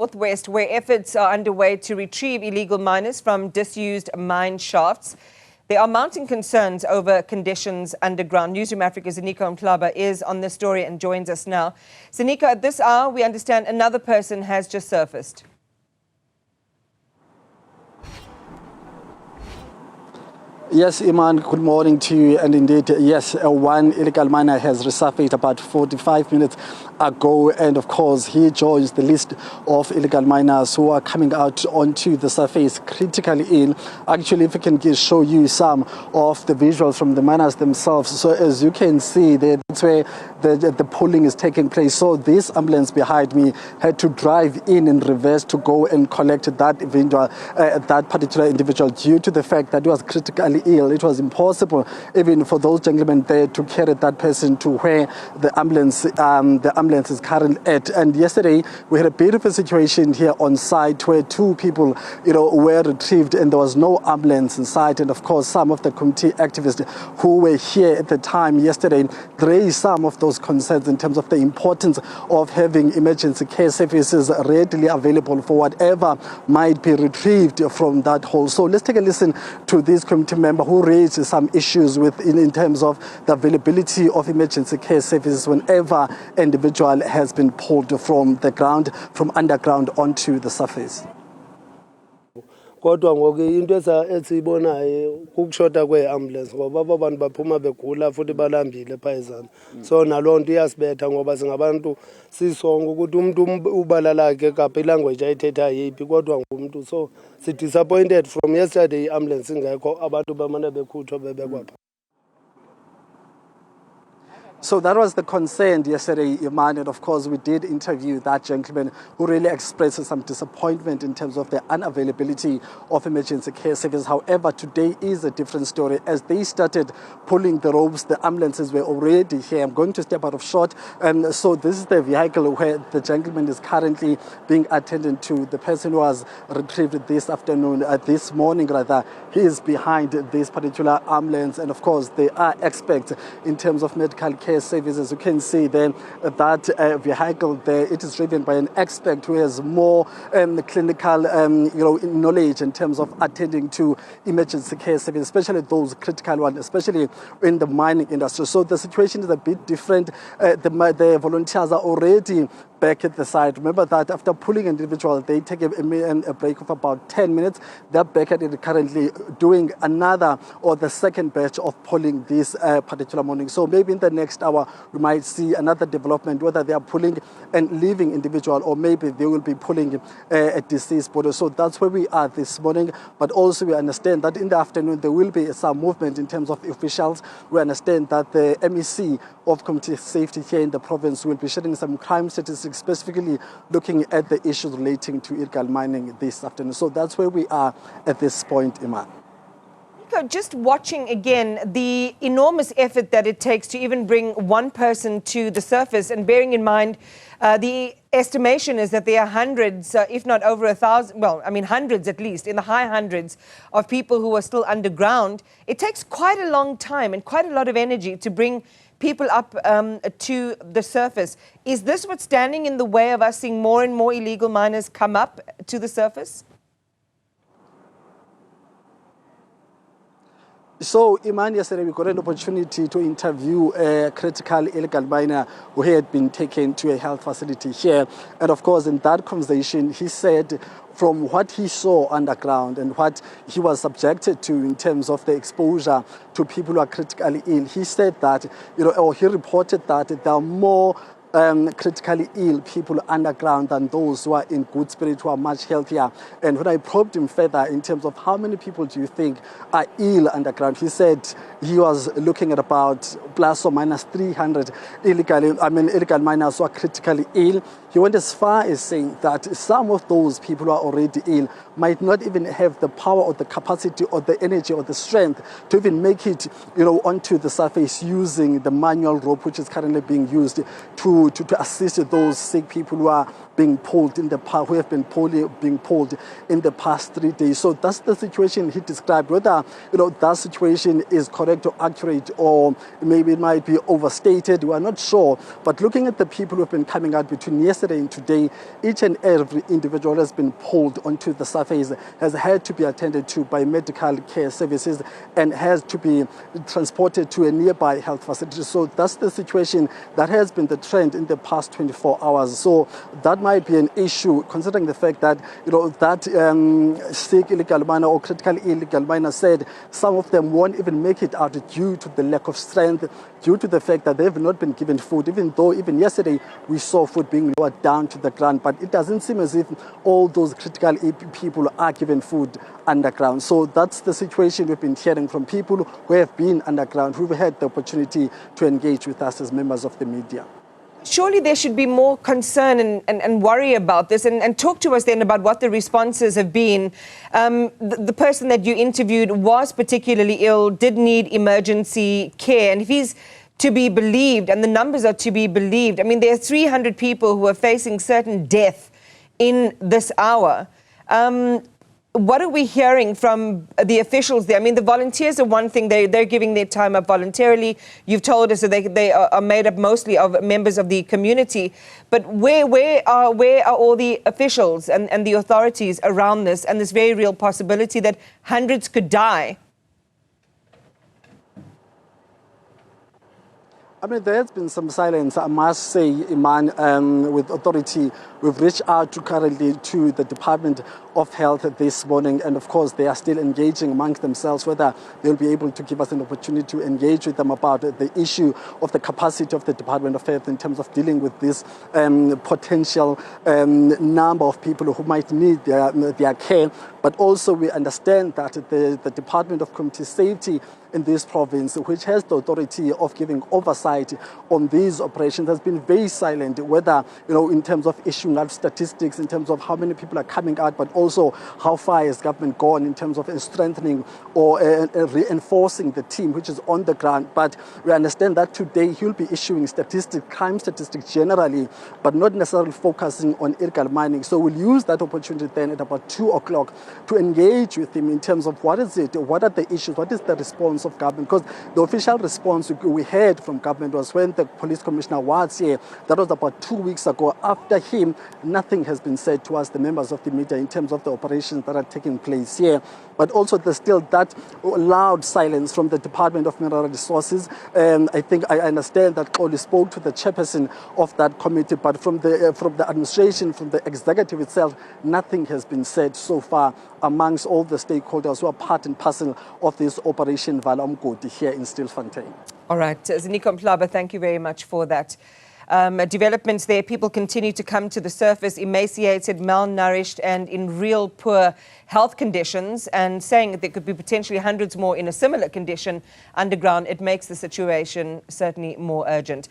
Northwest, where efforts are underway to retrieve illegal miners from disused mine shafts. There are mounting concerns over conditions underground. Newzroom Afrika's Ziniko Mhlaba is on this story and joins us now. Ziniko, at this hour, we understand another person has just surfaced. Yes, Iman, good morning to you. And indeed, yes, one illegal miner has resurfaced about 45 minutes ago. And of course, he joins the list of illegal miners who are coming out onto the surface critically ill. Actually, if I can show you some of the visuals from the miners themselves. So as you can see, that's where the pulling is taking place. So this ambulance behind me had to drive in reverse to go and collect that particular individual due to the fact that he was critically ill. It was impossible even for those gentlemen there to carry that person to where the ambulance is currently at. And yesterday we had a beautiful situation here on site where two people were retrieved and there was no ambulance in sight. And of course some of the community activists who were here at the time yesterday raised some of those concerns in terms of the importance of having emergency care services readily available for whatever might be retrieved from that hole. So let's take a listen to this community member who raised some issues in terms of the availability of emergency care services whenever an individual has been pulled from the ground, from underground onto the surface. Kodwa ngoku into esiyibonayo kukushota kwe-ambulance ngoba abo bantu baphuma begula futhi balambile phayizana. So naloo nto iyasibetha ngoba singabantu sisonke ukuthi umuntu ubala lakhe kaphi ilanguage ayithethayo yiphi kodwa ngumntu. So si-disappointed from yesterday i-ambulance ingekho abantu bamane bekhutshwa bebekwa pha. So that was the concern yesterday, Iman, and of course we did interview that gentleman who really expressed some disappointment in terms of the unavailability of emergency care service. However, today is a different story. As they started pulling the ropes, the ambulances were already here. I'm going to step out of shot. So this is the vehicle where the gentleman is currently being attended to. The person who was retrieved this afternoon, this morning rather, he is behind this particular ambulance. And of course, they are experts in terms of medical care services. You can see then that vehicle there, it is driven by an expert who has more clinical knowledge in terms of attending to emergency care services, especially those critical ones, especially in the mining industry. So the situation is a bit different. The volunteers are already back at the site. Remember that after pulling an individual, they take a break of about 10 minutes. They're back at it currently doing another or the second batch of pulling this particular morning. So maybe in the next hour, we might see another development, whether they are pulling and leaving individual or maybe they will be pulling a deceased body. So that's where we are this morning. But also we understand that in the afternoon, there will be some movement in terms of officials. We understand that the MEC of Community Safety here in the province will be sharing some crime statistics, specifically looking at the issues relating to illegal mining this afternoon. So that's where we are at this point, Iman. Just watching again the enormous effort that it takes to even bring one person to the surface, and bearing in mind the estimation is that there are hundreds, if not over 1,000, well, I mean hundreds at least, in the high hundreds of people who are still underground. It takes quite a long time and quite a lot of energy to bring people up to the surface. Is this what's standing in the way of us seeing more and more illegal miners come up to the surface? So, Iman, yesterday we got an opportunity to interview a critical illegal miner who had been taken to a health facility here. And of course, in that conversation, he said from what he saw underground and what he was subjected to in terms of the exposure to people who are critically ill, he said that, or he reported that there are more critically ill people underground than those who are in good spirit, who are much healthier. And when I probed him further in terms of how many people do you think are ill underground, he said he was looking at about plus or minus 300 illegal miners who are critically ill. He went as far as saying that some of those people who are already ill might not even have the power or the capacity or the energy or the strength to even make it, onto the surface using the manual rope, which is currently being used to assist those sick people who are being pulled in the who have been being pulled in the past 3 days. So that's the situation he described. Whether that situation is correct or accurate, or maybe it might be overstated, we are not sure. But looking at the people who have been coming out between yesterday and today, each and every individual has been pulled onto the surface, has had to be attended to by medical care services, and has to be transported to a nearby health facility. So that's the situation that has been the trend in the past 24 hours. So that might be an issue, considering the fact that that sick illegal miner or critically illegal miner said some of them won't even make it out due to the lack of strength, due to the fact that they have not been given food, even though even yesterday we saw food being lowered down to the ground. But it doesn't seem as if all those critical people are given food underground. So that's the situation we've been hearing from people who have been underground, who've had the opportunity to engage with us as members of the media. Surely there should be more concern and worry about this, and talk to us then about what the responses have been. The person that you interviewed was particularly ill, did need emergency care, and if he's to be believed, and the numbers are to be believed, I mean, there are 300 people who are facing certain death in this hour. What are we hearing from the officials there? I mean, the volunteers are one thing. They're giving their time up voluntarily. You've told us that they are made up mostly of members of the community. But where are all the officials and the authorities around this and this very real possibility that hundreds could die? I mean, there has been some silence, I must say, Iman, with authority. We've reached out currently to the Department of Health this morning, and of course they are still engaging amongst themselves whether they'll be able to give us an opportunity to engage with them about the issue of the capacity of the Department of Health in terms of dealing with this potential number of people who might need their care. But also we understand that the Department of Community Safety in this province, which has the authority of giving oversight on these operations, has been very silent, whether, in terms of issuing out statistics, in terms of how many people are coming out, but also how far has government gone in terms of strengthening or reinforcing the team which is on the ground. But we understand that today he'll be issuing statistics, crime statistics generally, but not necessarily focusing on illegal mining. So we'll use that opportunity then at about 2 o'clock to engage with him in terms of what is it, what are the issues, what is the response of government. Because the official response we heard from government was when the police commissioner was here. That was about 2 weeks ago. After him, nothing has been said to us, the members of the media, in terms of the operations that are taking place here. But also there's still that loud silence from the Department of Mineral Resources. I think I understand that Xoli spoke to the chairperson of that committee, but from the administration, from the executive itself, nothing has been said so far amongst all the stakeholders who are part and parcel of this Operation Vala Umgodi here in Stilfontein. All right, Ziniko Mhlaba, thank you very much for that. Developments there, people continue to come to the surface emaciated, malnourished and in real poor health conditions, and saying that there could be potentially hundreds more in a similar condition underground. It makes the situation certainly more urgent.